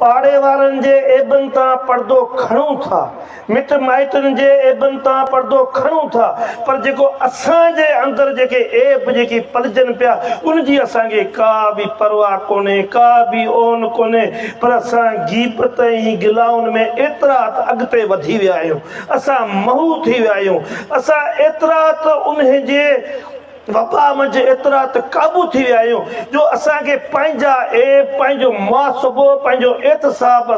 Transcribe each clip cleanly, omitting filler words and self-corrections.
पाड़े वारनि जे एबनि तां पर्दो खणूं था, मिट माइटनि जे एबनि तां पर्दो खणूं था, पर जेको असांजे अंदरि जेके एब जेकी पलजनि पिया उन जी असांखे का बि परवाह कोन्हे, का बि ओन कोन्हे। पर असां गीबत ऐं गिलाउनि में एतिरा अॻिते वधी विया आहियूं, असां महू थी विया आहियूं, असां एतिरा त उन जे वबा मंझि एतिरा त क़ाबू थी विया आहियूं जो असांखे पंहिंजा ऐब, पंहिंजो मुआसबो, पंहिंजो एहतिसाब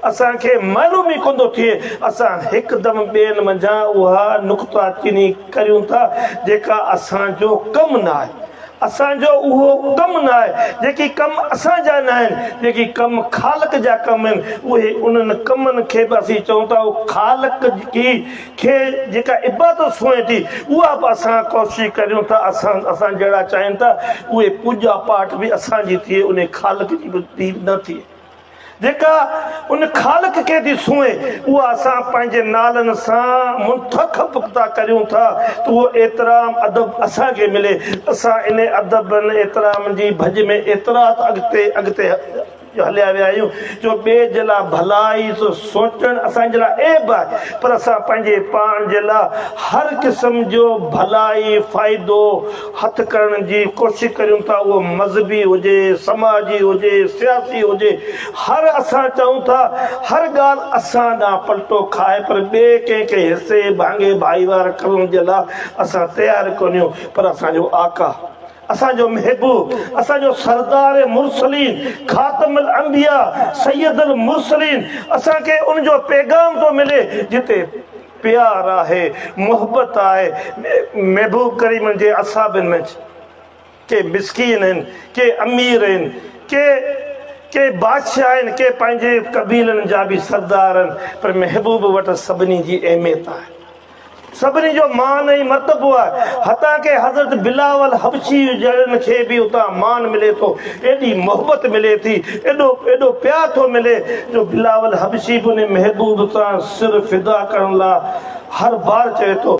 असांखे मालूम ई कोन थो थिए। असां हिकदमि ॿियनि मंझां उहा नुक़्ता चीनी करियूं था जेका असांजो कमु न आहे, असांजो उहो कमु न आहे। जेकी कम असांजा न आहिनि, जेकी कम ख़ालिक जा कम आहिनि, उहे उन्हनि कमनि खे बि असीं चऊं था ख़ालिक खे जेका इबादत सुणे थी उहा बि असां कोशिशि करियूं था असां जहिड़ा चाहिनि था उहे पूॼा पाठ बि असांजी थिए, उन ख़ालिक जी बि न थिए। जेका उन ख़ालिक खे थी सुहे उहा असां पंहिंजे नालनि सां मुंतख़ब था करियूं था त उहो एतिराम अदब असांखे मिले। असां इन अदब एतिराम जी भॼ में एतिरा अॻिते हलिया विया आहियूं जो ॿिए जे लाइ भलाई सोचणु असांजे लाइ ऐब आहे, पर असां पंहिंजे पाण जे लाइ हर क़िस्म जो भलाई फ़ाइदो हथु करण जी कोशिशि करियूं था। उहो मज़हबी हुजे, समाजी हुजे, सियासी हुजे, हर असां चऊं था हर ॻाल्हि असां ॾांहुं पलटो खाए, पर ॿिए कंहिंखे हिसे भाङे भाईवार करण जे लाइ असां तयारु कोन आहियूं। पर असांजो आका, असांजो महबूब, असांजो सरदार मुरसलीन, ख़ातमुल अंबिया, सैयदुल मुरसलीन, असांखे उनजो पैगाम थो मिले जिते प्यार आहे, मोहबत आहे। महबूब करीम जे असहाबनि में के मिस्कीन आहिनि, के अमीर आहिनि, के बादशाह आहिनि, के पंहिंजे कबीलनि जा बि सरदार आहिनि, पर महबूब वटि सभिनी जी अहमियत आहे, सभिनी जो मान ऐं मर्तबो आहे। हता के हज़रत बिलावल हबशी जहिड़नि खे बि उतां मान मिले थो, एॾी मोहबत मिले थी, एॾो प्यार थो मिले जो बिलावल हबशी बि उन महबूब सां सिर फिदा करण लाइ हर बार चए थो